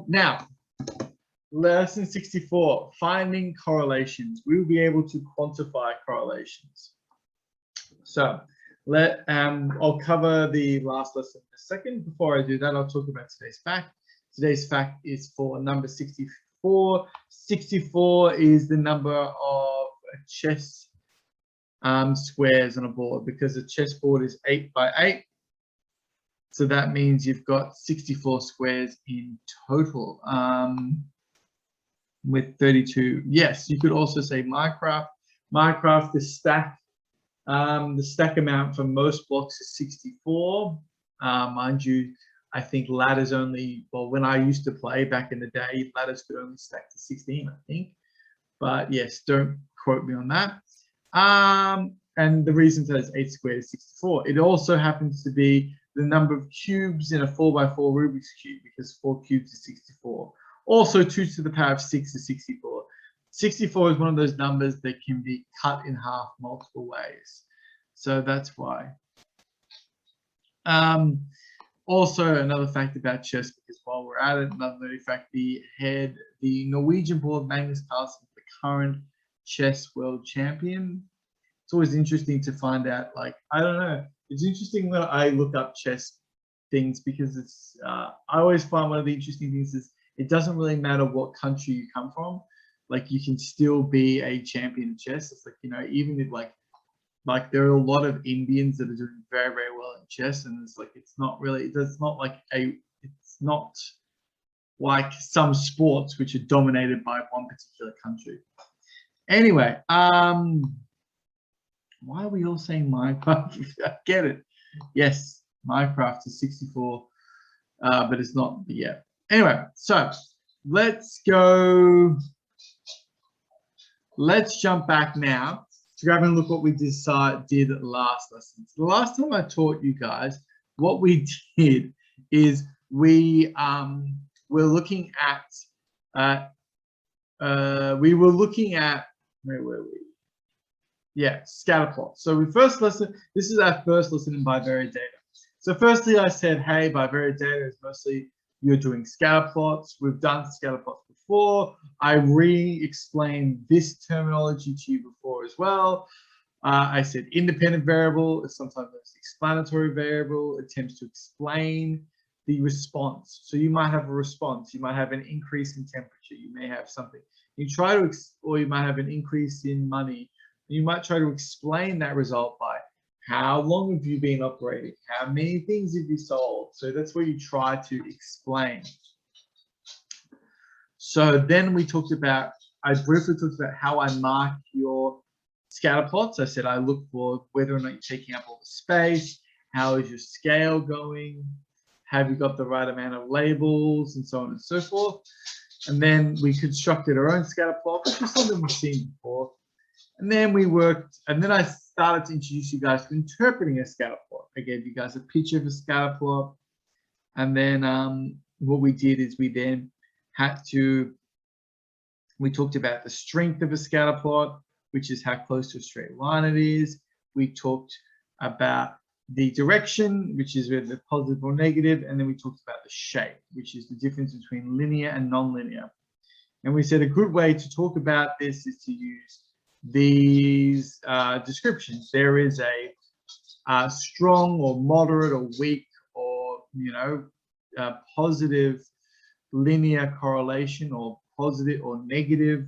Now, lesson 64, finding correlations. We will be able to quantify correlations. So I'll cover the last lesson in a second. Before I do that, I'll talk about today's fact. Today's fact is for number 64. 64 is the number of chess squares on a board, because a chessboard is 8 by 8. So that means you've got 64 squares in total, with 32. Yes, you could also say Minecraft. Minecraft, the stack amount for most blocks is 64. Mind you, I think ladders only, well, when I used to play back in the day, ladders could only stack to 16, I think. But yes, don't quote me on that. And the reason for that is 8 squared is 64. It also happens to be the number of cubes in a 4x4 Rubik's Cube, because 4 cubes is 64. Also, 2 to the power of 6 is 64. 64 is one of those numbers that can be cut in half multiple ways. So that's why. Also, another fact about chess, because while we're at it, another fact, the Norwegian board, Magnus Carlsen, the current chess world champion. It's always interesting to find out, like, I don't know, it's interesting when I look up chess things, because it's, I always find one of the interesting things is it doesn't really matter what country you come from. Like, you can still be a champion in chess. It's like, you know, even if like there are a lot of Indians that are doing very, very well in chess, and it's like, it's not like some sports which are dominated by one particular country. Anyway, why are we all saying Minecraft? I get it. Yes, Minecraft is 64, but it's not yet. Anyway, so let's go. Let's jump back now to grab and look what we did last lesson. So the last time I taught you guys, what we did is we were looking at where were we? Yeah, scatter plots. So this is our first lesson in bivariate data. So firstly, I said, hey, bivariate data is mostly you're doing scatter plots. We've done scatter plots before. I re-explained this terminology to you before as well. I said independent variable is sometimes an explanatory variable. It attempts to explain the response. So you might have a response. You might have an increase in temperature. You may have something. You try to, or you might have an increase in money. You might try to explain that result by how long have you been operating? How many things have you sold? So that's where you try to explain. So then we talked about, I briefly talked about how I mark your scatter plots. I said I look for whether or not you're taking up all the space. How is your scale going? Have you got the right amount of labels, and so on and so forth? And then we constructed our own scatter plot, which is something we've seen before. And then we worked, and then I started to introduce you guys to interpreting a scatter plot. I gave you guys a picture of a scatter plot. And then what we did is we then we talked about the strength of a scatter plot, which is how close to a straight line it is. We talked about the direction, which is whether positive or negative. And then we talked about the shape, which is the difference between linear and nonlinear. And we said a good way to talk about this is to use these descriptions. There is a strong or moderate or weak or, you know, positive linear correlation, or positive or negative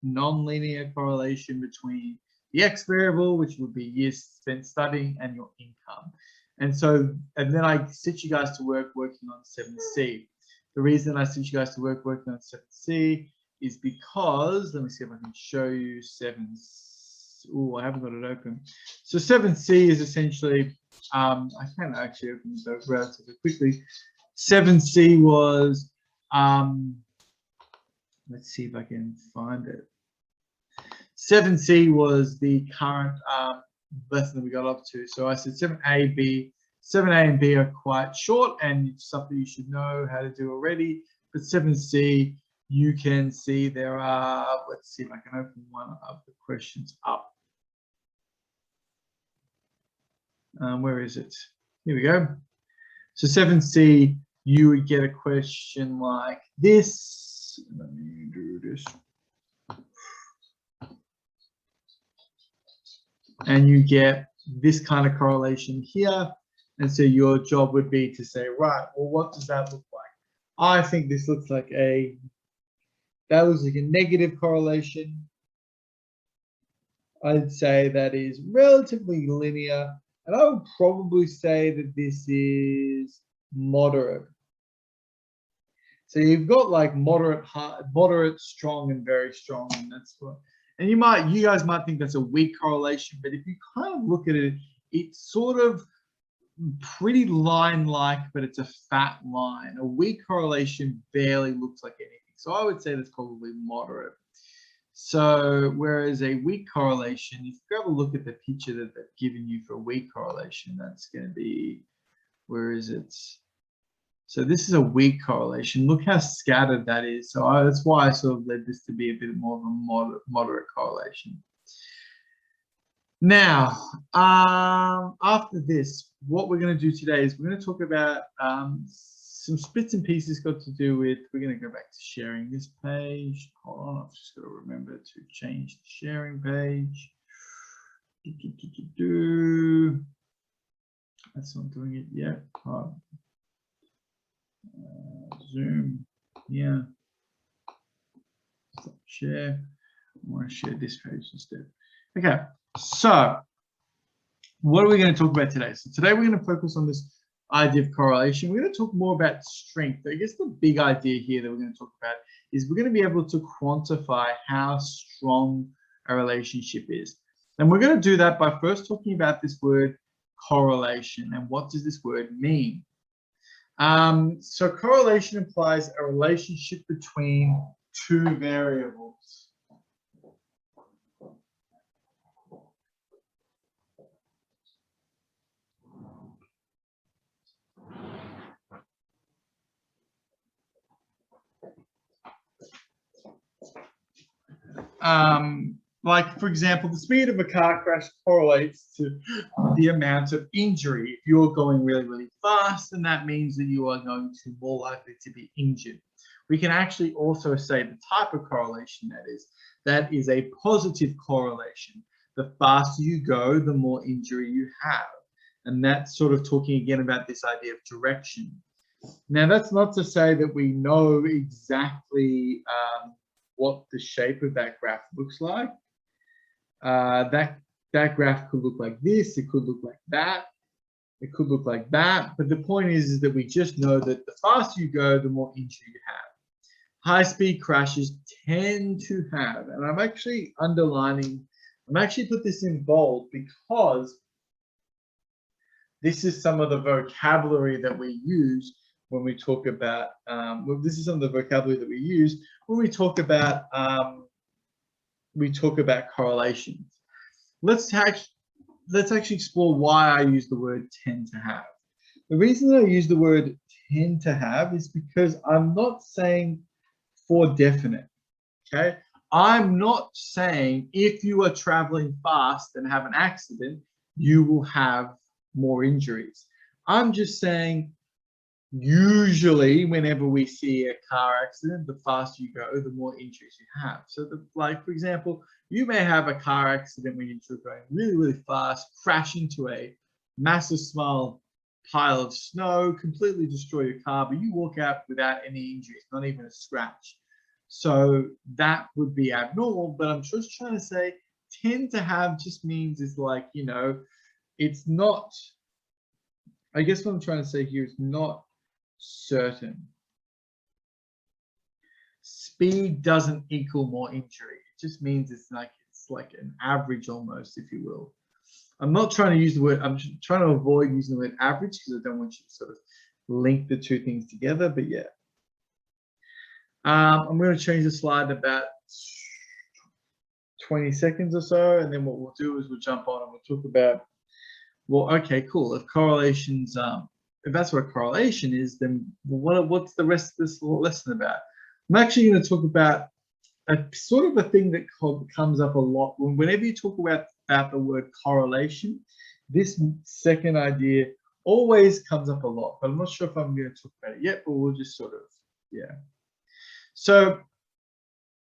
non-linear correlation between the X variable, which would be years spent studying, and your income. And so, and then I set you guys to working on 7C. The reason I sent you guys to working on 7C is because, let me see if I can show you 7. Oh, I haven't got it open. So 7C is essentially, I can actually open it relatively quickly. 7C was, let's see if I can find it. 7C was the current lesson that we got up to. So I said 7A, B. 7A and B are quite short and something you should know how to do already. But 7C, you can see there are, let's see if I can open one of the questions up. Where is it? Here we go. So 7C, you would get a question like this. Let me do this. And you get this kind of correlation here. And so your job would be to say, right, well, what does that look like? I think this looks like that looks like a negative correlation. I'd say that is relatively linear. And I would probably say that this is moderate. So you've got like moderate, strong, and very strong, and that's what. And you guys might think that's a weak correlation, but if you kind of look at it, it's sort of pretty line-like, but it's a fat line. A weak correlation barely looks like anything. So I would say that's probably moderate. So whereas a weak correlation, if you have a look at the picture that they've given you for a weak correlation, that's going to be, where is it? So this is a weak correlation. Look how scattered that is. So that's why I sort of led this to be a bit more of a moderate correlation. Now, after this, what we're going to do today is we're going to talk about some bits and pieces got to do with, we're going to go back to sharing this page. Hold on, I've just got to remember to change the sharing page. That's not doing it yet. Zoom, yeah. Stop share. I want to share this page instead. Okay, so what are we going to talk about today? So today we're going to focus on this idea of correlation. We're going to talk more about strength. I guess the big idea here that we're going to talk about is we're going to be able to quantify how strong a relationship is. And we're going to do that by first talking about this word correlation and what does this word mean. So correlation implies a relationship between two variables. Like, for example, the speed of a car crash correlates to the amount of injury. If you're going really, really fast, then that means that you are going to be more likely to be injured. We can actually also say the type of correlation that is a positive correlation. The faster you go, the more injury you have. And that's sort of talking again about this idea of direction. Now, that's not to say that we know exactly what the shape of that graph looks like. That graph could look like this, it could look like that, it could look like that, but the point is that we just know that the faster you go, the more injury you have. High-speed crashes tend to have, and I'm actually put this in bold because this is some of the vocabulary that we use when we talk about, this is some of the vocabulary that we use when we talk about correlations. Let's actually explore why I use the word tend to have. The reason that I use the word tend to have is because I'm not saying for definite, okay? I'm not saying if you are traveling fast and have an accident, you will have more injuries. I'm just saying usually whenever we see a car accident, the faster you go, the more injuries you have. So like, for example, you may have a car accident when you're going really, really fast, crash into a massive small pile of snow, completely destroy your car, but you walk out without any injuries, not even a scratch. So that would be abnormal, but I'm just trying to say tend to have just means is like, you know, it's not, I guess what I'm trying to say here is not certain. Speed doesn't equal more injury. It just means it's like an average almost, if you will. I'm not trying to use the word, I'm trying to avoid using the word average because I don't want you to sort of link the two things together, but yeah. I'm going to change the slide in about 20 seconds or so, and then what we'll do is we'll jump on and we'll talk about, well, okay, cool. If correlations, if that's what a correlation is, then what's the rest of this lesson about? I'm actually going to talk about a sort of a thing that comes up a lot whenever you talk about the word correlation. This second idea always comes up a lot, but I'm not sure if I'm going to talk about it yet, but we'll just sort of, yeah. So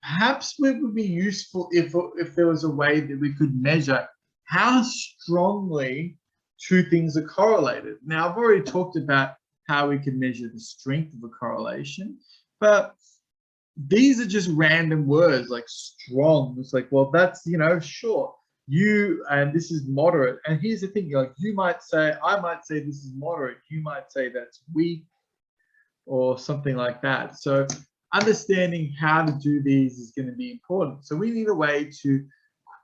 perhaps it would be useful if there was a way that we could measure how strongly two things are correlated. Now, I've already talked about how we can measure the strength of a correlation, but these are just random words like strong. It's like, well, that's, you know, short. And this is moderate. And here's the thing, like I might say this is moderate. You might say that's weak or something like that. So understanding how to do these is going to be important. So we need a way to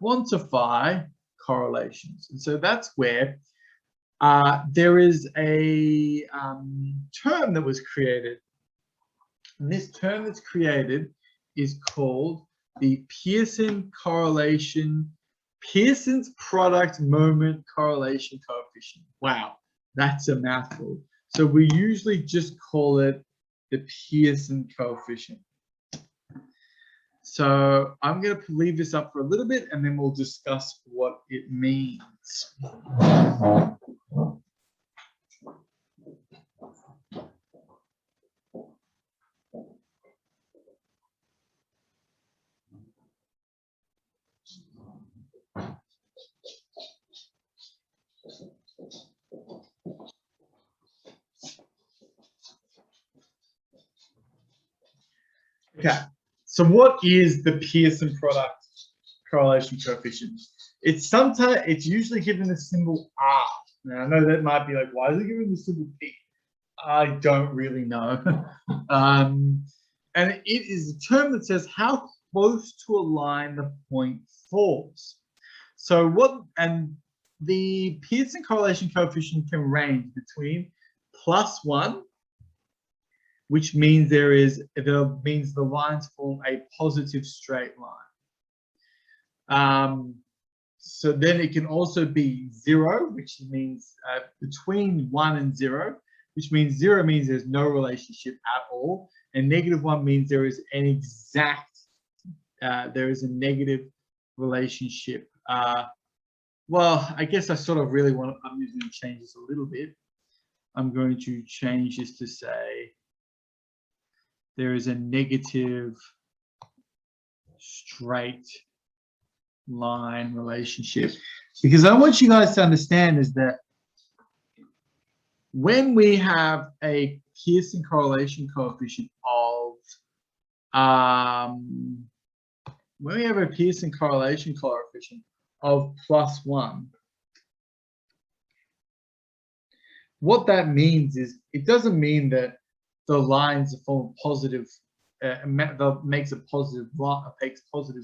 quantify correlations. And so that's where there is a term that was created. And this term that's created is called the Pearson correlation, Pearson's product moment correlation coefficient. Wow, that's a mouthful. So we usually just call it the Pearson coefficient. So I'm going to leave this up for a little bit and then we'll discuss what it means. Okay, so what is the Pearson product correlation coefficient? It's usually given the symbol R. Now I know that might be like, why is it given the symbol P? I don't really know. And it is a term that says how close to a line the point falls. So the Pearson correlation coefficient can range between +1, which means the lines form a positive straight line. So then it can also be 0, which means between 1 and 0, which means 0 means there's no relationship at all, and -1 means there is an there is a negative relationship. Well, I guess I'm just going to change this a little bit. I'm going to change this to say there is a negative straight line relationship, because I want you guys to understand is that when we have a Pearson correlation coefficient of +1, what that means is it doesn't mean that the lines form positive, makes a positive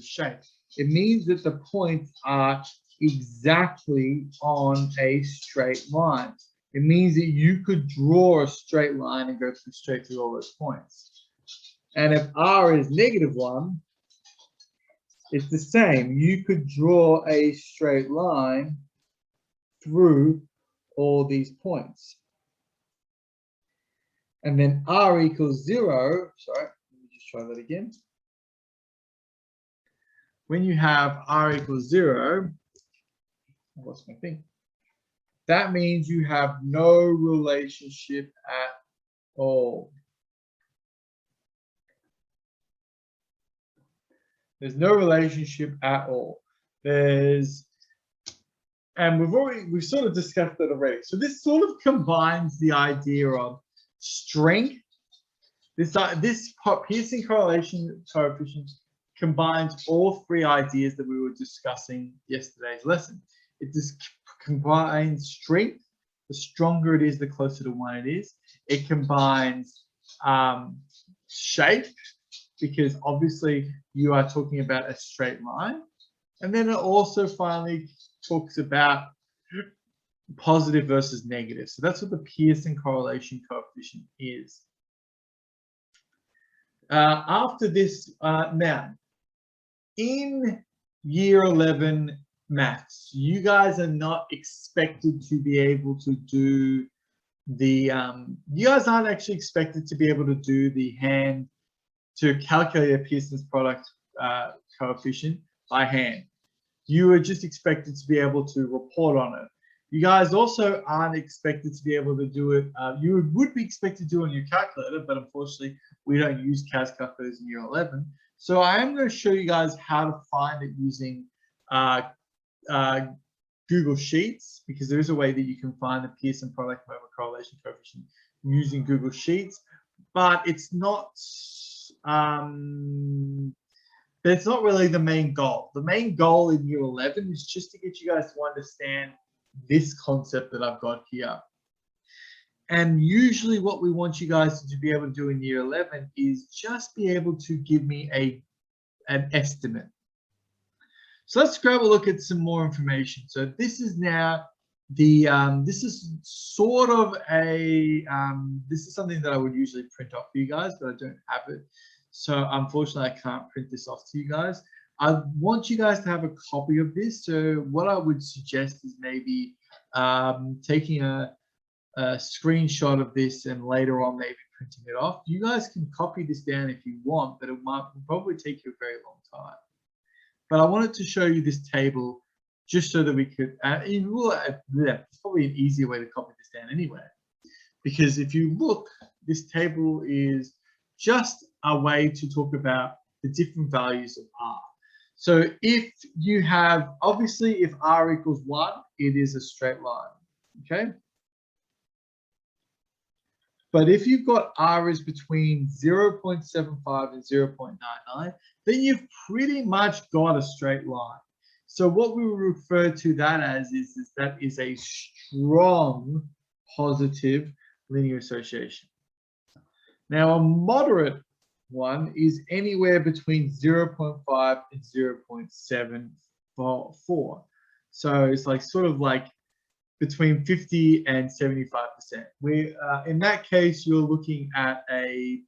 shape. It means that the points are exactly on a straight line. It means that you could draw a straight line and go straight through all those points. And if R is -1, it's the same. You could draw a straight line through all these points. And then R equals 0, sorry, let me just try that again. When you have R equals 0, what's my thing? That means you have no relationship at all. There's no relationship at all. And we've sort of discussed that already. So this sort of combines the idea of strength. This Pearson correlation coefficient combines all three ideas that we were discussing yesterday's lesson. It just combines strength. The stronger it is, the closer to 1 it is. It combines shape, because obviously you are talking about a straight line. And then it also finally talks about positive versus negative. So that's what the Pearson correlation coefficient is. After this, now, in year 11 maths, you guys are not expected to be able to do the, you guys aren't actually expected to be able to do the to calculate a Pearson's product coefficient by hand. You are just expected to be able to report on it. You guys also aren't expected to be able to do it. You would be expected to do it on your calculator, but unfortunately, we don't use CAS calculators in year 11. So I am going to show you guys how to find it using uh, Google Sheets, because there is a way that you can find the Pearson product moment correlation coefficient using Google Sheets, but it's not really the main goal. The main goal in year 11 is just to get you guys to understand this concept that I've got here. And usually what we want you guys to be able to do in year 11 is just be able to give me an estimate. So let's grab a look at some more information. So this is now this is sort of this is something that I would usually print off for you guys, but I don't have it. So unfortunately, I can't print this off to you guys. I want you guys to have a copy of this. So what I would suggest is maybe taking a screenshot of this and later on maybe printing it off. You guys can copy this down if you want, but it might probably take you a very long time. But I wanted to show you this table just so that we could, it's probably an easier way to copy this down anyway. Because if you look, this table is just a way to talk about the different values of R. So if you have, obviously if R equals 1, it is a straight line, okay? But if you've got R is between 0.75 and 0.99, then you've pretty much got a straight line. So what we will refer to that as is that is a strong positive linear association. Now a moderate one is anywhere between 0.5 and 0.74. So it's like sort of like between 50 and 75%. We in that case, you're looking at a,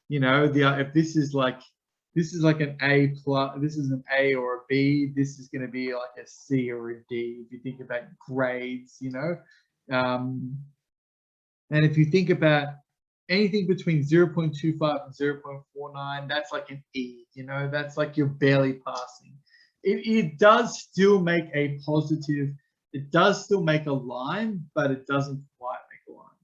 you know, if this is like an A plus, this is an A or a B, this is going to be like a C or a D if you think about grades, you know. And if you think about anything between 0.25 and 0.49, that's like an E, you know, that's like you're barely passing. It does still make a positive, it does still make a line, but it doesn't quite make a line.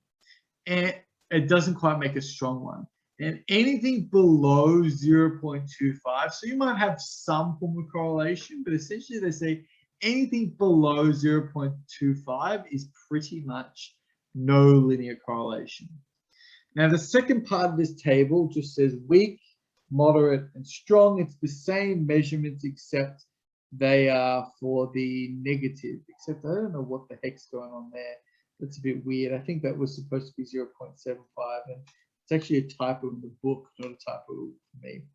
And it doesn't quite make a strong one. And anything below 0.25, so you might have some form of correlation, but essentially they say anything below 0.25 is pretty much no linear correlation. Now the second part of this table just says weak, moderate, and strong. It's the same measurements except they are for the negative, except I don't know what the heck's going on there. That's a bit weird. I think that was supposed to be 0.75, and it's actually a typo in the book, not a typo for me.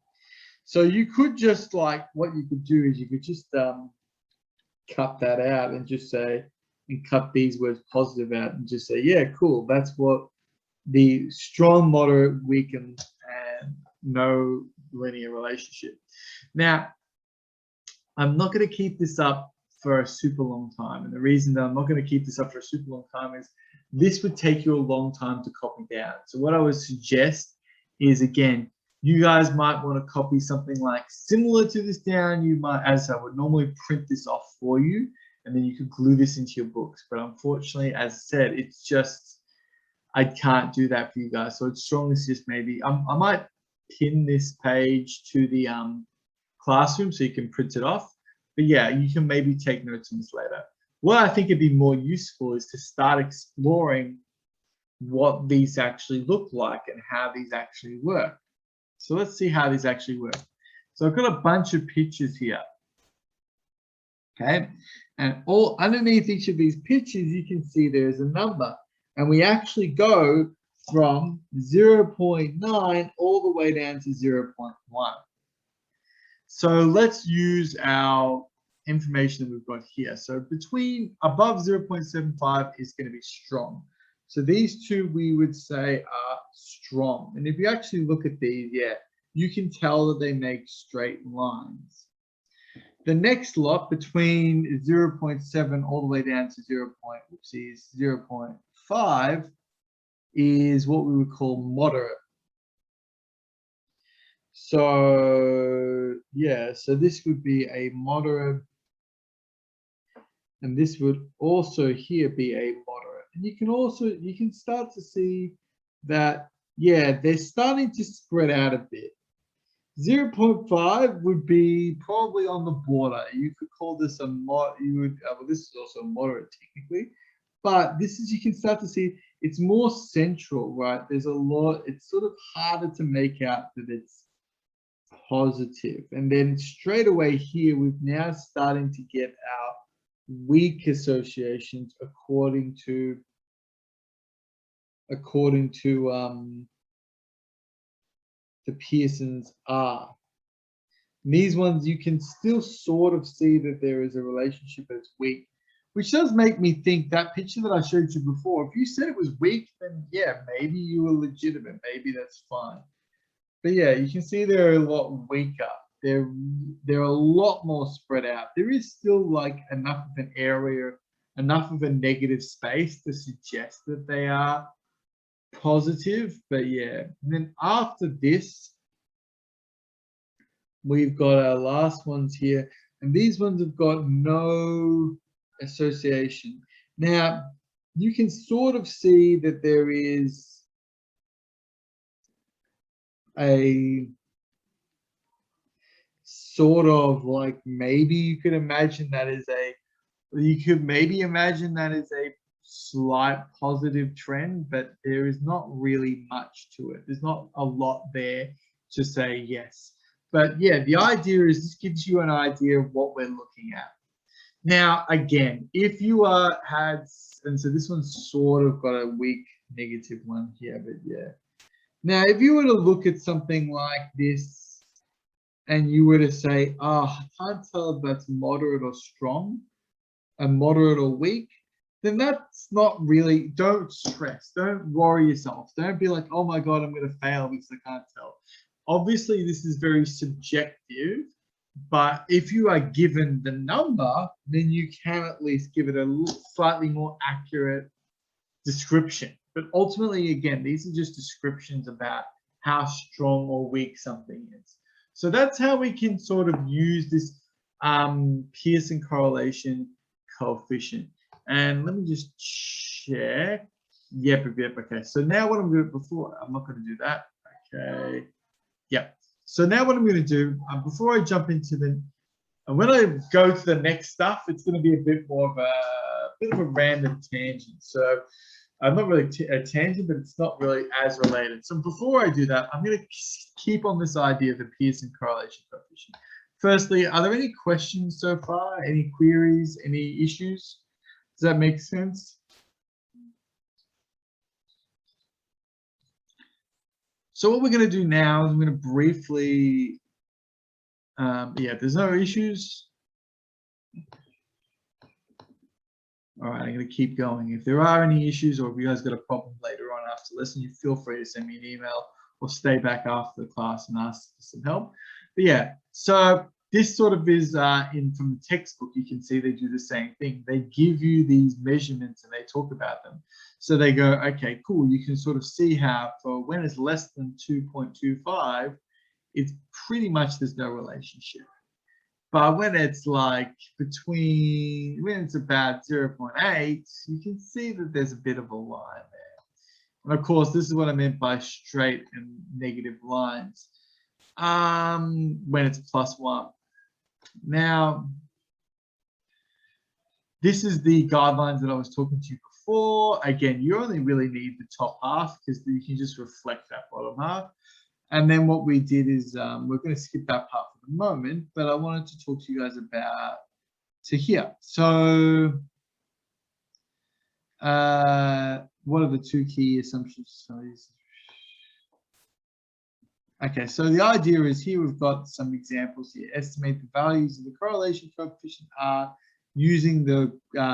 So you could just like, what you could do is you could just cut that out and just say, and cut these words positive out and just say, yeah, cool. That's what the strong, moderate, weak, and no linear relationship. Now, I'm not going to keep this up for a super long time. And the reason that I'm not going to keep this up for a super long time is this would take you a long time to copy down. So what I would suggest is, again, you guys might want to copy something like similar to this down. You might, as I would normally print this off for you, and then you could glue this into your books. But unfortunately, as I said, it's just, I can't do that for you guys. So I'd strongly suggest maybe, I might pin this page to the classroom so you can print it off. But yeah, you can maybe take notes on this later. What I think would be more useful is to start exploring what these actually look like and how these actually work. So let's see how these actually work. So I've got a bunch of pictures here. Okay, and all underneath each of these pictures, you can see there's a number. And we actually go from 0.9 all the way down to 0.1. So let's use our information that we've got here. So between above 0.75 is going to be strong. So these two we would say are strong. And if you actually look at these, yeah, you can tell that they make straight lines. The next lot between 0.7 all the way down to 0.5 is what we would call moderate. So yeah, so this would be a moderate And this would also here be a moderate. And you can start to see that, yeah, they're starting to spread out a bit. 0.5 would be probably on the border. You could call this a well, this is also a moderate technically, but this is, you can start to see it's more central, right? There's a lot, it's sort of harder to make out that it's positive. And then straight away here, we've now starting to get our weak associations according to the Pearson's R. And these ones, you can still sort of see that there is a relationship that's weak, which does make me think that picture that I showed you before, if you said it was weak, then yeah, maybe you were legitimate. Maybe that's fine. But yeah, you can see they're a lot weaker. They're a lot more spread out. There is still like enough of an area, enough of a negative space to suggest that they are positive. But yeah, and then after this, we've got our last ones here, and these ones have got no association. Now, you can sort of see that there is a sort of like, maybe you could imagine that as a, you could maybe imagine that as a slight positive trend, but there is not really much to it. There's not a lot there to say yes. But yeah, the idea is this gives you an idea of what we're looking at. Now, again, if you had, and so this one's sort of got a weak negative one here, but yeah. Now, if you were to look at something like this and you were to say, oh, I can't tell if that's moderate or strong, a moderate or weak, then that's not really, don't stress, don't worry yourself. Don't be like, oh my God, I'm going to fail because I can't tell. Obviously, this is very subjective, but if you are given the number, then you can at least give it a slightly more accurate description. But ultimately, again, these are just descriptions about how strong or weak something is. So that's how we can sort of use this Pearson correlation coefficient. And let me just check. Yep. Okay. So now what I'm going to, I'm not going to do that. Okay. Yep. So now what I'm going to do, before I jump into when I go to the next stuff, it's going to be a bit more of a random tangent. So I'm not really a tangent, but it's not really as related. So before I do that, I'm going to keep on this idea of the Pearson correlation coefficient. Firstly, are there any questions so far? Any queries? Any issues? Does that make sense? So what we're going to do now is I'm going to briefly, yeah, there's no issues. All right, I'm going to keep going. If there are any issues or if you guys got a problem later on after lesson, you feel free to send me an email or stay back after the class and ask for some help. But yeah, so this sort of is from the textbook. You can see they do the same thing. They give you these measurements and they talk about them. So they go, okay, cool. You can sort of see how for when it's less than 2.25, it's pretty much there's no relationship. But when it's like when it's about 0.8, you can see that there's a bit of a line there. And of course, this is what I meant by straight and negative lines. When it's +1. Now, this is the guidelines that I was talking to you before. Again, you only really need the top half because you can just reflect that bottom half. And then what we did is we're going to skip that part for the moment, but I wanted to talk to you guys about here. So what are the two key assumptions? Okay, so the idea is here we've got some examples here. Estimate the values of the correlation coefficient R using the,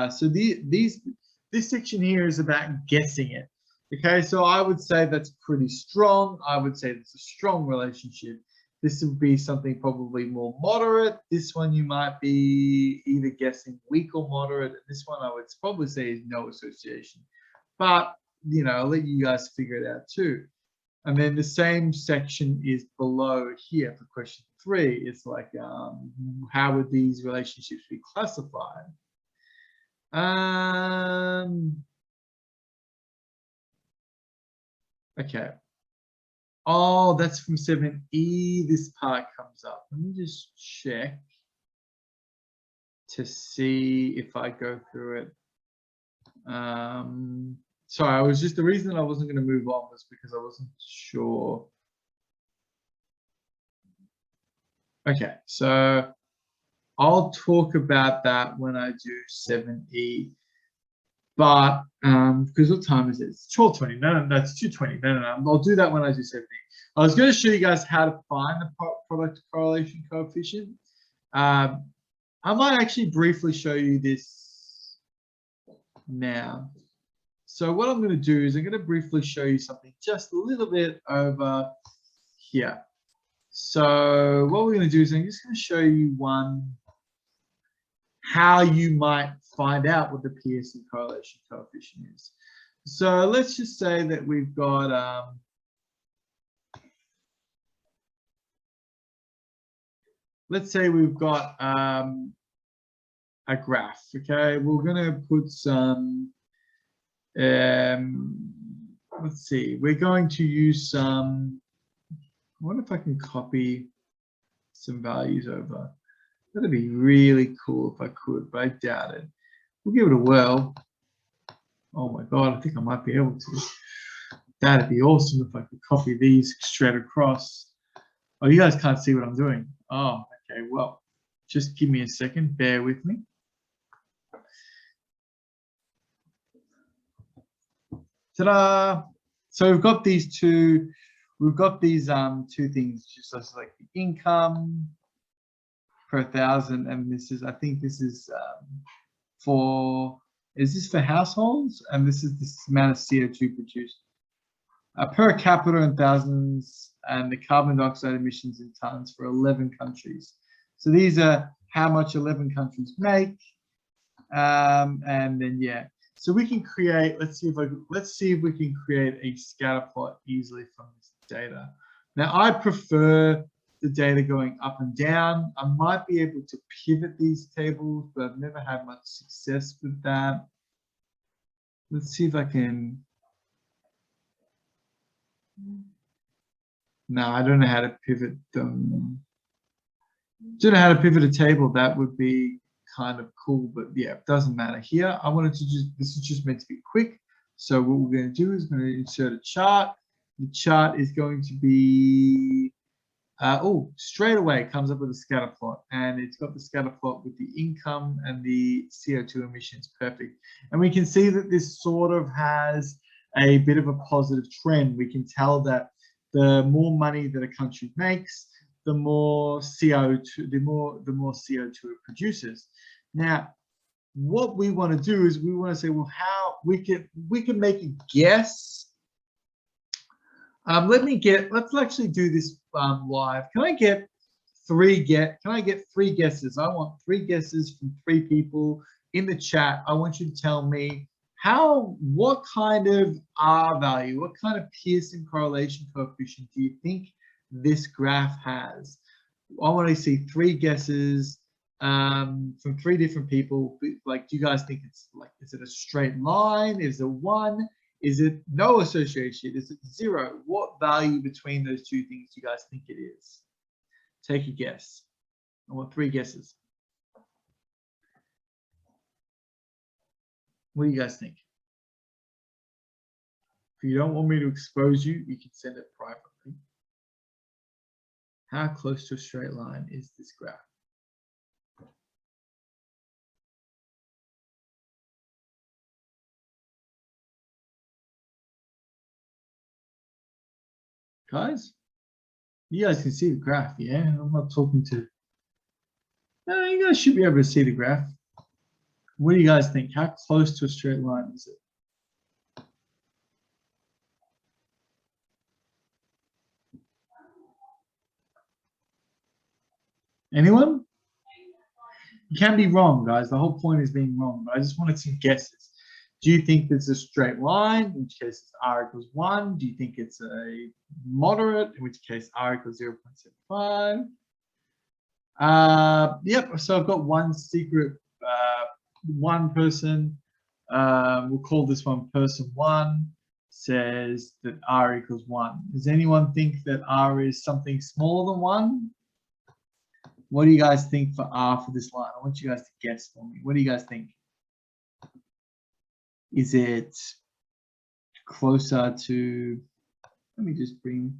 so this section here is about guessing it. Okay, so I would say that's pretty strong. I would say it's a strong relationship. This would be something probably more moderate. This one you might be either guessing weak or moderate. And this one I would probably say is no association. But, you know, I'll let you guys figure it out too. And then the same section is below here for question 3. It's like, how would these relationships be classified? Okay. Oh, that's from 7E. This part comes up. Let me just check to see if I go through it. Sorry, the reason that I wasn't going to move on was because I wasn't sure. Okay, so I'll talk about that when I do 7E. But because what time is it? It's 12:20. No, it's 2:20. No. I'll do that when I do 7E. I was going to show you guys how to find the product correlation coefficient. I might actually briefly show you this now. So what I'm going to do is I'm going to briefly show you something just a little bit over here. So what we're going to do is I'm just going to show you how you might find out what the Pearson correlation coefficient is. So let's just say that we've got let's say we've got a graph. Okay, we're going to put some let's see, we're going to use some, I wonder if I can copy some values over. That'd be really cool if I could, but I doubt it. We'll give it a whirl. Oh my God, I think I might be able to. That'd be awesome if I could copy these straight across. Oh, you guys can't see what I'm doing. Oh, okay, well, just give me a second, bear with me. Ta-da! So we've got these two things, just like the income per 1,000, and this is, I think this is for households, and this is the amount of CO2 produced per capita in thousands, and the carbon dioxide emissions in tons for 11 countries. So these are how much 11 countries make, and then yeah. So we can create. Let's see if we can create a scatter plot easily from this data. Now I prefer the data going up and down. I might be able to pivot these tables, but I've never had much success with that. Let's see if I can. No, I don't know how to pivot them. Don't know how to pivot a table. That would be kind of cool, but yeah, it doesn't matter. Here, I wanted to this is just meant to be quick. So what we're going to do is going to insert a chart. The chart is going to be, straight away it comes up with a scatter plot, and it's got the scatter plot with the income and the CO2 emissions. Perfect. And we can see that this sort of has a bit of a positive trend. We can tell that the more money that a country makes, the more CO2, the more CO2 it produces. Now, what we want to do is we want to say, well, how we can make a guess. Let's actually do this live. Can I get three guesses? I want 3 guesses from 3 people in the chat. I want you to tell me what kind of R value, what kind of Pearson correlation coefficient do you think this graph has? I want to see 3 guesses from 3 different people. Like, do you guys think it's like, is it a straight line? Is it 1? Is it no association? Is it 0? What value between those 2 things do you guys think it is? Take a guess. I want 3 guesses. What do you guys think? If you don't want me to expose you, you can send it privately. How close to a straight line is this graph? Guys, you guys can see the graph, yeah? I'm not talking to... No, you guys should be able to see the graph. What do you guys think? How close to a straight line is it? Anyone? You can be wrong, guys. The whole point is being wrong, but I just wanted some guesses. Do you think it's a straight line, in which case it's R equals 1? Do you think it's a moderate, in which case R equals 0.75? Yep, so I've got one secret one person, we'll call this one person 1, says that r equals 1. Does anyone think that r is something smaller than 1? What do you guys think for r for this line? I want you guys to guess for me. What do you guys think? Is it closer to, let me just bring,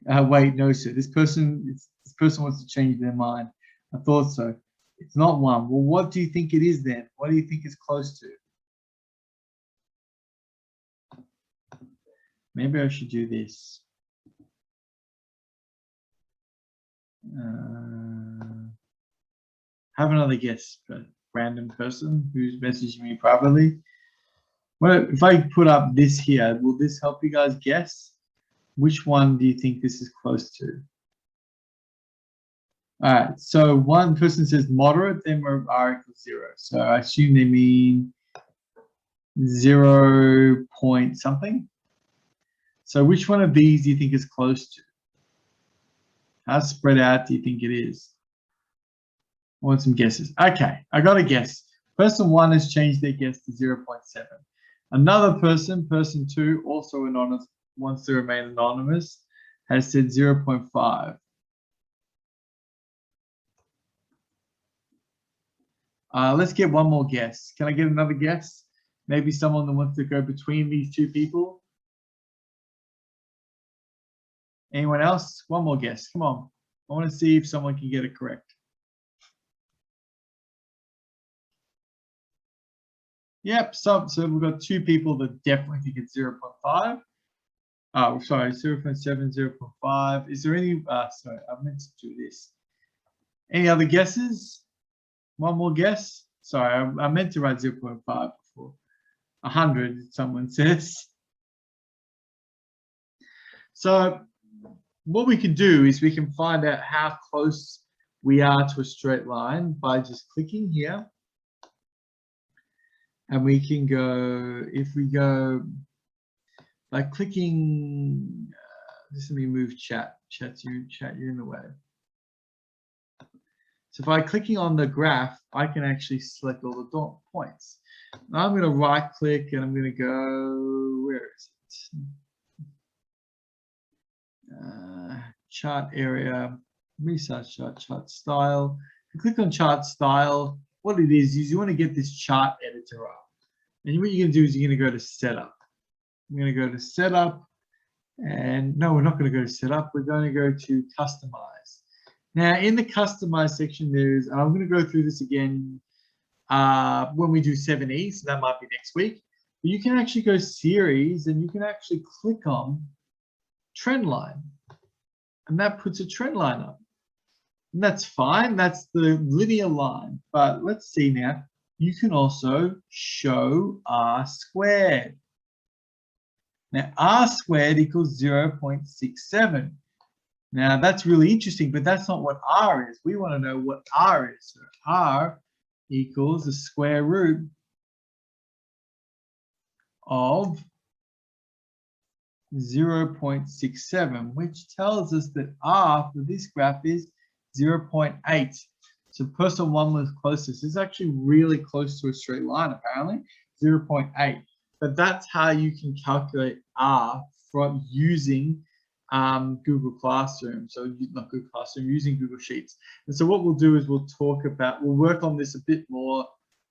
wait, no, sir. This person wants to change their mind. I thought so. It's not 1. Well, what do you think it is then? What do you think it's close to? Maybe I should do this. Have another guess, random person who's messaging me privately. Well, if I put up this here, will this help you guys guess? Which one do you think this is close to? All right, so one person says moderate, then we're r equals 0. So I assume they mean 0 point something. So which one of these do you think is close to? How spread out do you think it is? I want some guesses. Okay, I got a guess. Person 1 has changed their guess to 0.7. Another person, person 2, also anonymous, wants to remain anonymous, has said 0.5. Let's get one more guess. Can I get another guess? Maybe someone that wants to go between these two people. Anyone else? One more guess. Come on. I want to see if someone can get it correct. Yep, so we've got 2 people that definitely think it's 0.5. Oh, sorry, 0.7, 0.5. Is there any, sorry, I meant to do this. Any other guesses? One more guess? Sorry, I meant to write 0.5 before. 100, someone says. So what we can do is we can find out how close we are to a straight line by just clicking here. And we can go, if we go by clicking, just let me move chat you're in the way. So by clicking on the graph, I can actually select all the points. Now I'm going to right click and I'm going to go, where is it? Chart area, resize chart, chart style. If you click on chart style, what it is you want to get this chart editor up. And what you're going to do is you're going to go to setup. I'm going to go to setup, and no, we're not going to go to setup. We're going to go to customize. Now in the customize section, there's, and I'm going to go through this again when we do 7E, so that might be next week. But you can actually go series and you can actually click on trend line, and that puts a trend line up. And that's fine, that's the linear line. But let's see now, you can also show r squared. Now r squared equals 0.67. Now that's really interesting, but that's not what r is. We want to know what r is. So r equals the square root of 0.67, which tells us that r for this graph is 0.8. So person 1 was closest. It's actually really close to a straight line, apparently, 0.8. But that's how you can calculate r from using Google Classroom. So not Google Classroom, using Google Sheets. And so what we'll do is we'll work on this a bit more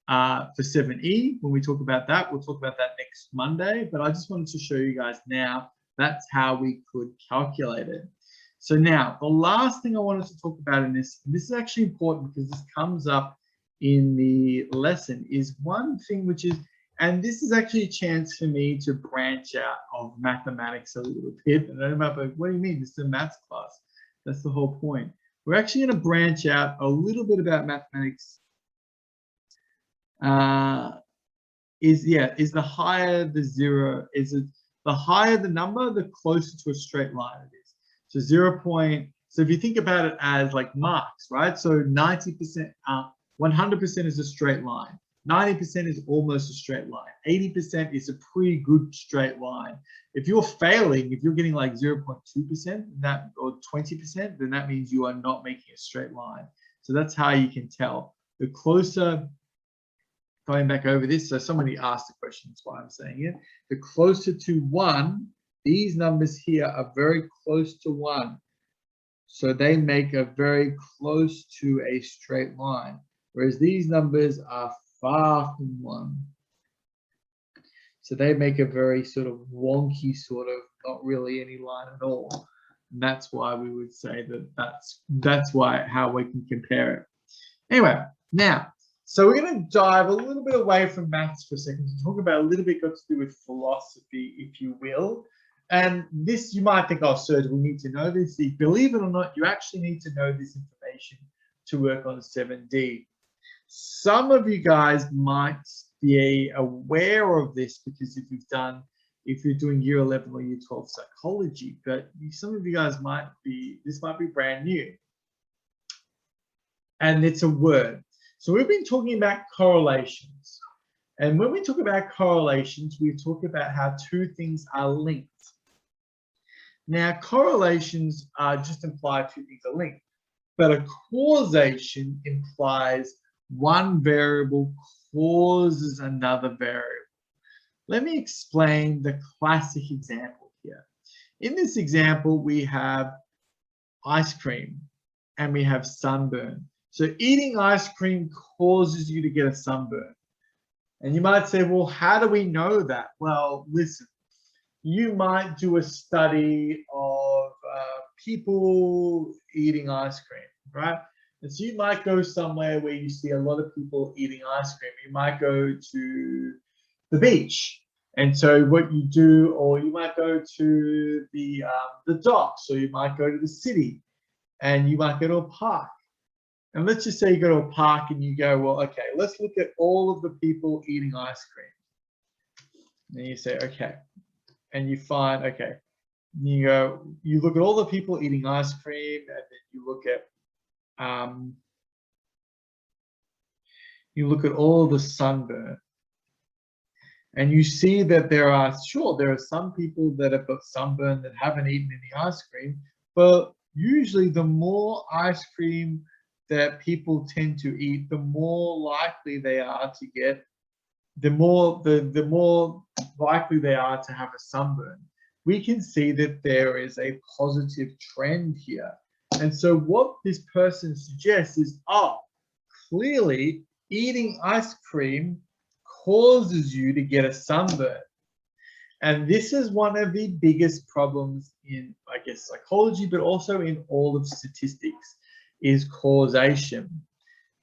for 7E. When we talk about that, we'll talk about that next Monday. But I just wanted to show you guys now, that's how we could calculate it. So now, the last thing I wanted to talk about in this is actually important because this comes up in the lesson, is one thing which is, and this is actually a chance for me to branch out of mathematics a little bit. And I'm like, what do you mean? This is a maths class. That's the whole point. We're actually going to branch out a little bit about mathematics. Is the higher the zero, the higher the number, the closer to a straight line it is. So 0. So if you think about it as like marks, right? So 90%, 100% is a straight line. 90% is almost a straight line. 80% is a pretty good straight line. If you're failing, if you're getting like 0.2%, that or 20%, then that means you are not making a straight line. So that's how you can tell. The closer going back over this, so somebody asked the question, that's why I'm saying it. The closer to 1, these numbers here are very close to 1. So they make a very close to a straight line, whereas these numbers are far from 1. So they make a very sort of wonky sort of, not really any line at all. And that's why we would say that that's why how we can compare it. Anyway, now, so we're going to dive a little bit away from maths for a second to talk about a little bit got to do with philosophy, if you will. And this, you might think, oh, Serge, we need to know this. Believe it or not, you actually need to know this information to work on 7D. Some of you guys might be aware of this because if you're doing year 11 or year 12 psychology, but some of you guys this might be brand new. And it's a word. So we've been talking about correlations. And when we talk about correlations, we talk about how two things are linked. Now, correlations just imply two things are linked, but a causation implies one variable causes another variable. Let me explain the classic example here. In this example, we have ice cream and we have sunburn. So eating ice cream causes you to get a sunburn. And you might say, well, how do we know that? Well, listen, you might do a study of people eating ice cream, right? And so you might go somewhere where you see a lot of people eating ice cream. You might go to the beach. And so what you do, or you might go to the docks, or you might go to the city, and you might go to a park. And let's just say you go to a park and you go, well, okay, let's look at all of the people eating ice cream. And you say, okay. And you find, okay, you look at all the people eating ice cream, and then you look at all the sunburn. And you see that there are some people that have got sunburn that haven't eaten any ice cream, but usually the more ice cream that people tend to eat, the more likely they are to get, the more likely they are to have a sunburn. We can see that there is a positive trend here. And so what this person suggests is, clearly eating ice cream causes you to get a sunburn. And this is one of the biggest problems in, I guess, psychology, but also in all of statistics, is causation.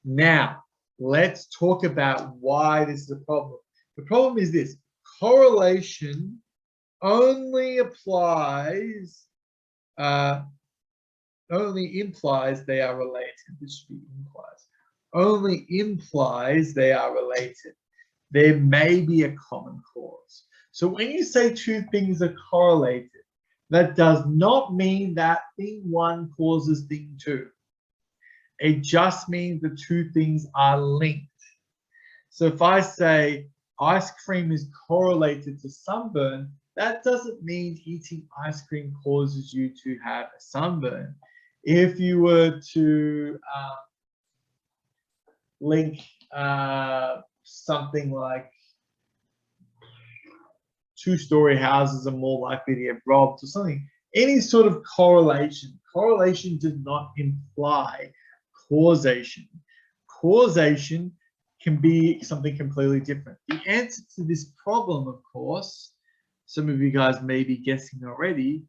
Now, let's talk about why this is a problem. The problem is this: correlation only implies they are related. This should be implies. Only implies they are related. There may be a common cause. So when you say two things are correlated, that does not mean that thing one causes thing two. It just means the two things are linked. So if I say ice cream is correlated to sunburn, that doesn't mean eating ice cream causes you to have a sunburn. If you were to link something like two-story houses are more likely to get robbed or something, any sort of correlation does not imply causation. Causation can be something completely different. The answer to this problem, of course, some of you guys may be guessing already.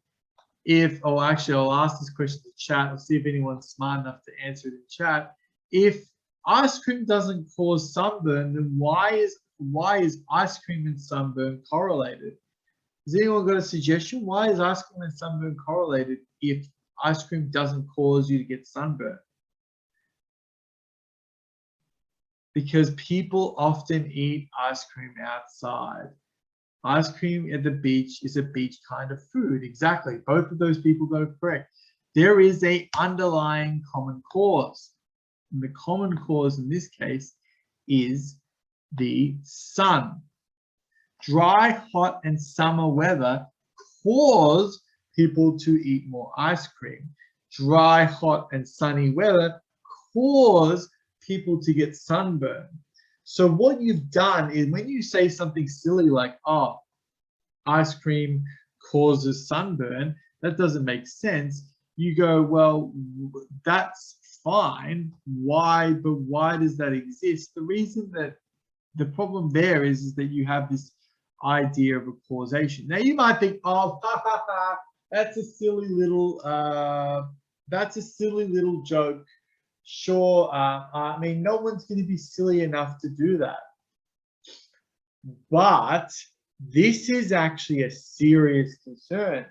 I'll ask this question in the chat. I'll see if anyone's smart enough to answer it in chat. If ice cream doesn't cause sunburn, then why is ice cream and sunburn correlated? Has anyone got a suggestion? Why is ice cream and sunburn correlated if ice cream doesn't cause you to get sunburn? Because people often eat ice cream outside. Ice cream at the beach is a beach kind of food. Exactly. Both of those people got it correct. There is an underlying common cause. And the common cause in this case is the sun. Dry, hot, and summer weather cause people to eat more ice cream. Dry, hot, and sunny weather cause people to get sunburn. So what you've done is when you say something silly like, oh, ice cream causes sunburn, that doesn't make sense. You go, well, that's fine. Why? But why does that exist? The reason that the problem there is that you have this idea of a causation. Now you might think, oh, that's a silly little joke. Sure, I mean, no one's going to be silly enough to do that. But this is actually a serious concern.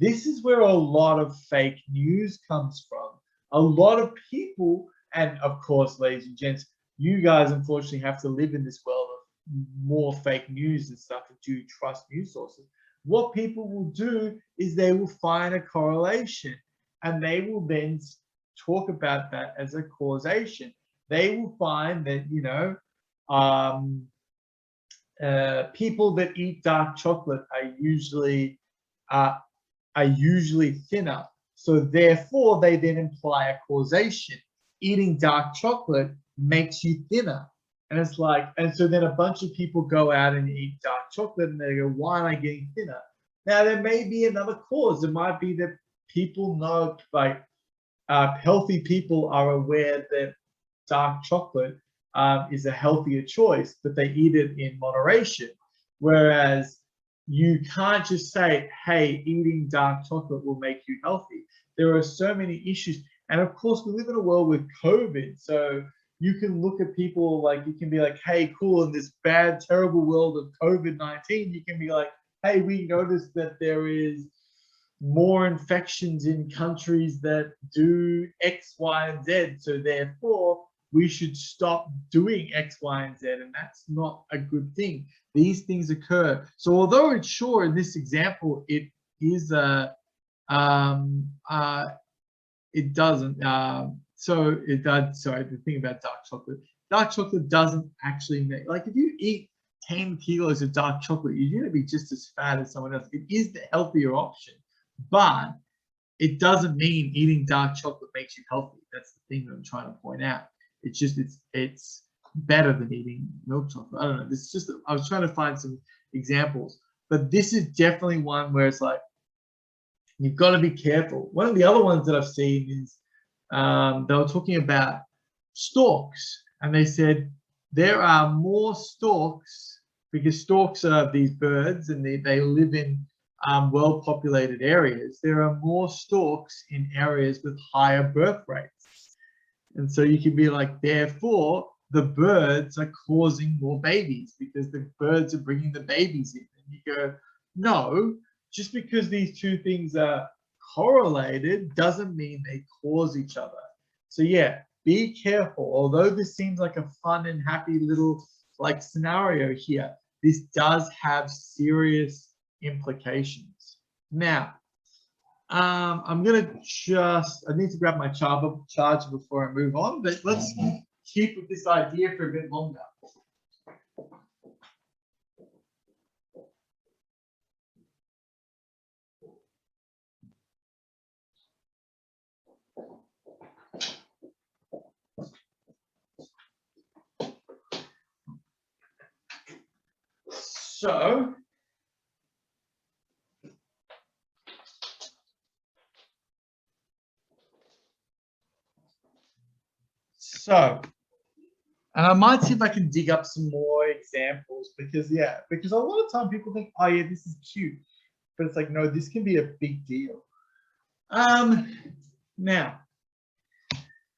This is where a lot of fake news comes from. A lot of people, and of course, ladies and gents, you guys unfortunately have to live in this world of more fake news and stuff and do trust news sources. What people will do is they will find a correlation and they will then talk about that as a causation. They will find that, you know, people that eat dark chocolate are usually thinner. So therefore, they then imply a causation. Eating dark chocolate makes you thinner. And it's like, and so then a bunch of people go out and eat dark chocolate and they go, why am I getting thinner? Now, there may be another cause. It might be that people know, like, healthy people are aware that dark chocolate is a healthier choice, but they eat it in moderation. Whereas you can't just say, hey, eating dark chocolate will make you healthy. There are so many issues. And of course, we live in a world with COVID. So you can look at people like, you can be like, hey, cool, in this bad, terrible world of COVID-19, you can be like, hey, we noticed that there is more infections in countries that do X, Y, and Z. So therefore, we should stop doing X, Y, and Z. And that's not a good thing. These things occur. So although it's sure in this example, it is it doesn't. So it does. Sorry, the thing about dark chocolate doesn't actually make, like, if you eat 10 kilos of dark chocolate, you're going to be just as fat as someone else. It is the healthier option, but it doesn't mean eating dark chocolate makes you healthy. That's the thing that I'm trying to point out. It's just, it's better than eating milk chocolate. I don't know. This is just, I was trying to find some examples, but this is definitely one where it's like, you've got to be careful. One of the other ones that I've seen is they were talking about storks, and they said there are more storks, because storks are these birds and they live in well-populated areas. There are more storks in areas with higher birth rates. And so you can be like, therefore, the birds are causing more babies because the birds are bringing the babies in. And you go, no, just because these two things are correlated doesn't mean they cause each other. So yeah, be careful. Although this seems like a fun and happy little like scenario here, this does have serious implications. Now, I'm gonna I need to grab my charger before I move on, but let's keep with this idea for a bit longer. So, and I might see if I can dig up some more examples because a lot of time people think, oh yeah, this is cute, but it's like, no, this can be a big deal. Now,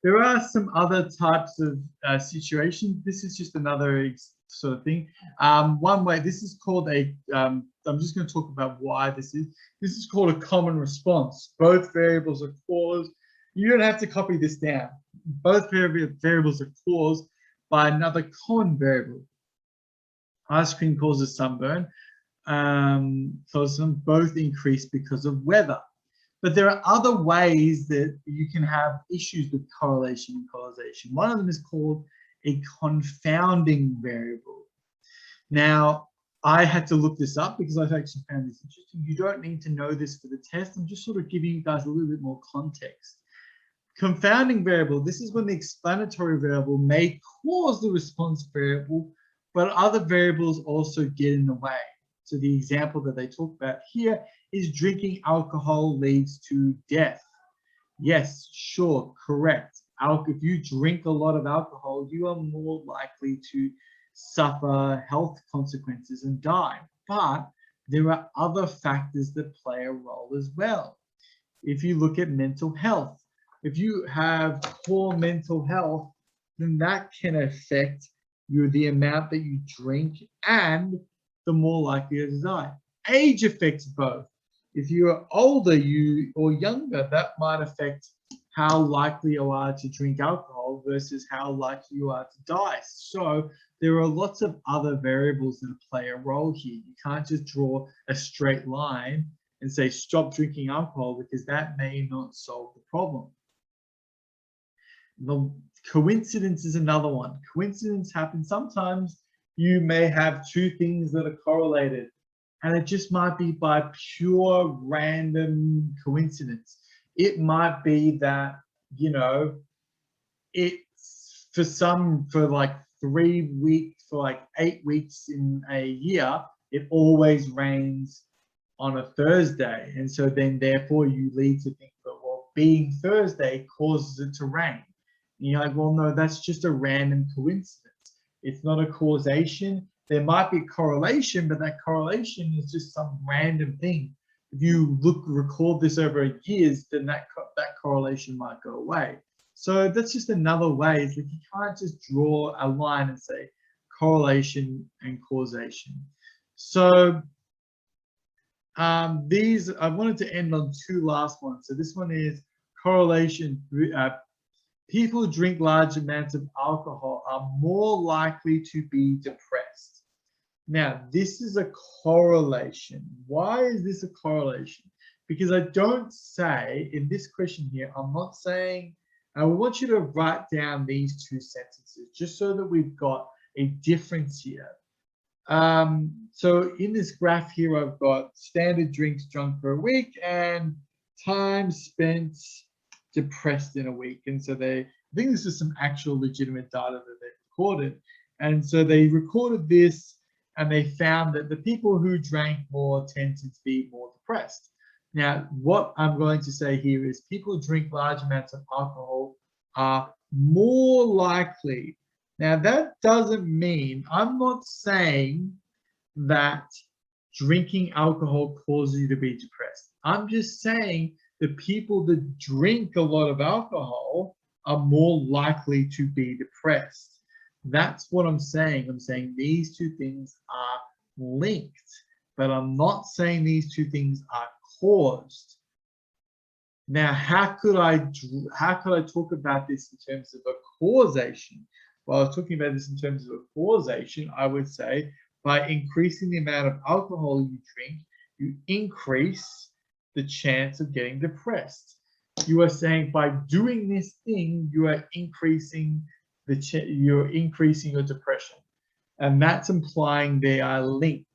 there are some other types of situations. This is just another sort of thing. One way, this is called I'm just going to talk about why this is. This is called a common response. Both variables are caused. You don't have to copy this down. Both variables are caused by another common variable. Ice cream causes sunburn. Both increase because of weather. But there are other ways that you can have issues with correlation and causation. One of them is called a confounding variable. Now, I had to look this up because I actually found this interesting. You don't need to know this for the test. I'm just sort of giving you guys a little bit more context. Confounding variable, this is when the explanatory variable may cause the response variable, but other variables also get in the way. So the example that they talk about here is drinking alcohol leads to death. Yes, sure, correct. If you drink a lot of alcohol, you are more likely to suffer health consequences and die. But there are other factors that play a role as well. If you look at mental health, if you have poor mental health, then that can affect the amount that you drink and the more likely to die. Age affects both. If you're older or younger, that might affect how likely you are to drink alcohol versus how likely you are to die. So there are lots of other variables that play a role here. You can't just draw a straight line and say stop drinking alcohol, because that may not solve the problem. The coincidence is another one. Coincidence happens sometimes. You may have two things that are correlated, and it just might be by pure random coincidence. It might be that, it's for like 3 weeks, for like 8 weeks in a year, it always rains on a Thursday. And so then therefore you lead to think that, well, being Thursday causes it to rain. And you're like, well, no, that's just a random coincidence. It's not a causation. There might be a correlation, but that correlation is just some random thing. If you record this over years, then that correlation might go away. So that's just another way. It's like you can't just draw a line and say correlation and causation. So I wanted to end on two last ones. So this one is correlation. People who drink large amounts of alcohol are more likely to be depressed. Now, this is a correlation. Why is this a correlation? Because I don't say, in this question here, I'm not saying, I want you to write down these two sentences just so that we've got a difference here. So in this graph here, I've got standard drinks drunk per week and time spent depressed in a week. And so I think this is some actual legitimate data that they recorded. And so they recorded this and they found that the people who drank more tended to be more depressed. Now, what I'm going to say here is people who drink large amounts of alcohol are more likely. Now, that doesn't mean, I'm not saying that drinking alcohol causes you to be depressed. I'm just saying the people that drink a lot of alcohol are more likely to be depressed. That's what I'm saying. I'm saying these two things are linked, but I'm not saying these two things are caused. Now, how could I talk about this in terms of a causation? Well, I was talking about this in terms of a causation. I would say by increasing the amount of alcohol you drink, you increase the chance of getting depressed. You are saying by doing this thing, you are increasing your depression, and that's implying they are linked.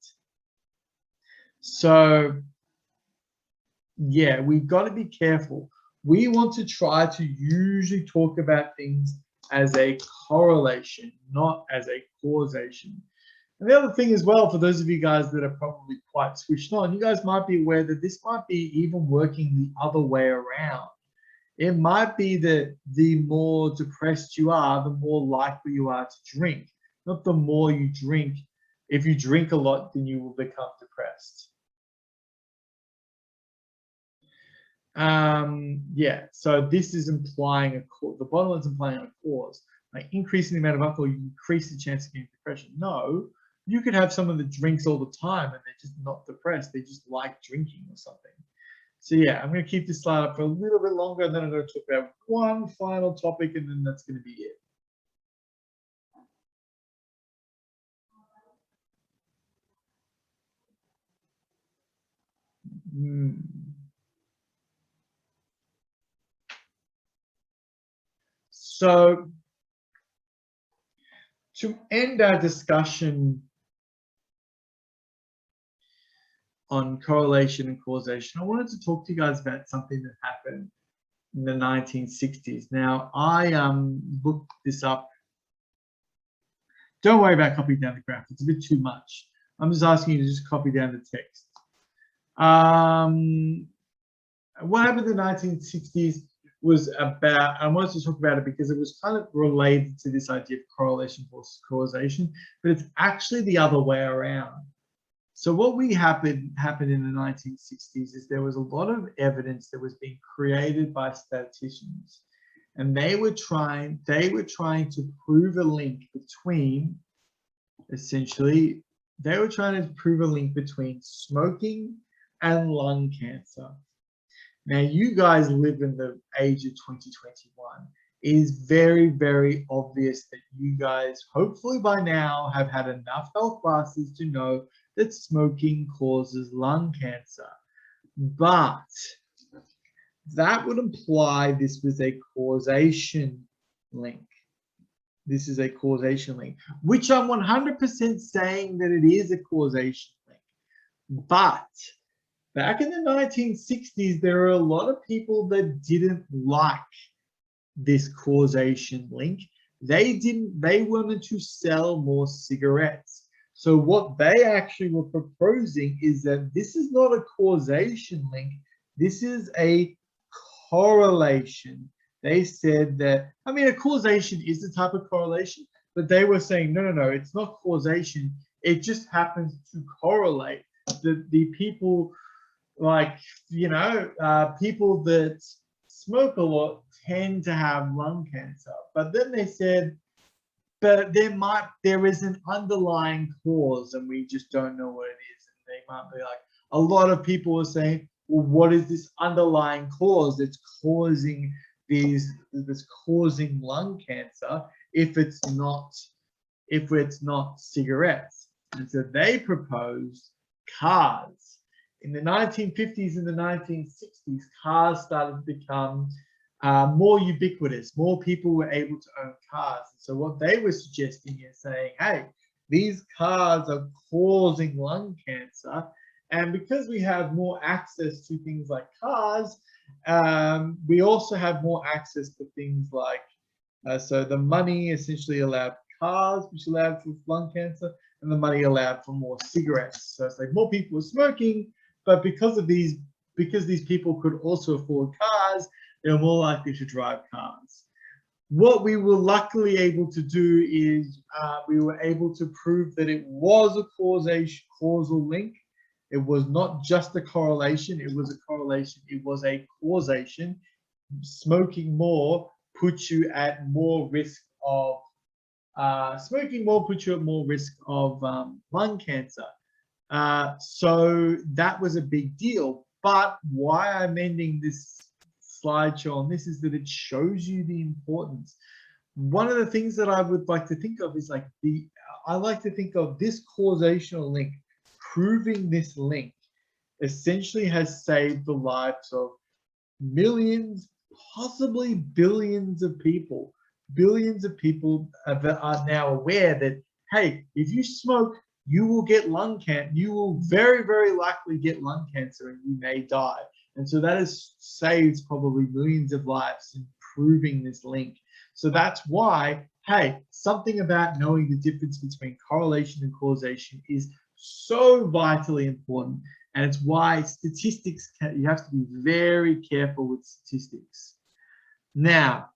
So yeah, we've got to be careful. We want to try to usually talk about things as a correlation, not as a causation. And the other thing as well, for those of you guys that are probably quite switched on, you guys might be aware that this might be even working the other way around. It might be that the more depressed you are, the more likely you are to drink, not the more you drink. If you drink a lot, then you will become depressed. Yeah, so this is implying the bottom line is implying a cause. Like increasing the amount of alcohol, you increase the chance of getting depression. No, you could have someone that drinks all the time and they're just not depressed. They just like drinking or something. So yeah, I'm going to keep this slide up for a little bit longer, and then I'm going to talk about one final topic, and then that's going to be it. So to end our discussion on correlation and causation, I wanted to talk to you guys about something that happened in the 1960s. Now, I looked this up. Don't worry about copying down the graph. It's a bit too much. I'm just asking you to just copy down the text. What happened in the 1960s was about, I wanted to talk about it because it was kind of related to this idea of correlation versus causation, but it's actually the other way around. So what happened in the 1960s is there was a lot of evidence that was being created by statisticians, and they were trying to prove a link between, essentially, they were trying to prove a link between smoking and lung cancer. Now, you guys live in the age of 2021. It is very, very obvious that you guys, hopefully by now, have had enough health classes to know that smoking causes lung cancer. But that would imply this was a causation link. This is a causation link, which I'm 100% saying that it is a causation link. But back in the 1960s, there were a lot of people that didn't like this causation link. They wanted to sell more cigarettes. So what they actually were proposing is that this is not a causation link. This is a correlation. They said that, I mean, a causation is a type of correlation, but they were saying, no, it's not causation. It just happens to correlate. The people, like, people that smoke a lot tend to have lung cancer. But then they said, but there is an underlying cause and we just don't know what it is. And they might be like, a lot of people are saying, well, what is this underlying cause that's causing causing lung cancer if it's not cigarettes? And so they proposed cars. In the 1950s and the 1960s, cars started to become more ubiquitous. More people were able to own cars. So what they were suggesting is saying, hey, these cars are causing lung cancer. And because we have more access to things like cars, we also have more access to things like, so the money essentially allowed cars, which allowed for lung cancer, and the money allowed for more cigarettes. So it's like more people were smoking, but because these people could also afford cars, they were more likely to drive cars. What we were luckily able to do is we were able to prove that it was a causal link. It was not just a correlation, it was a correlation, it was a causation. Smoking more puts you at more risk of lung cancer. So that was a big deal. But why I'm ending this slideshow on this is that it shows you the importance. One of the things that I would like to think of is like I like to think of this causational link. Proving this link essentially has saved the lives of millions, possibly billions of people. Billions of people that are now aware that, hey, if you smoke, you will get lung cancer. You will very, very likely get lung cancer and you may die. And so that has saved probably millions of lives in proving this link. So that's why, hey, something about knowing the difference between correlation and causation is so vitally important. And it's why statistics, you have to be very careful with statistics. Now,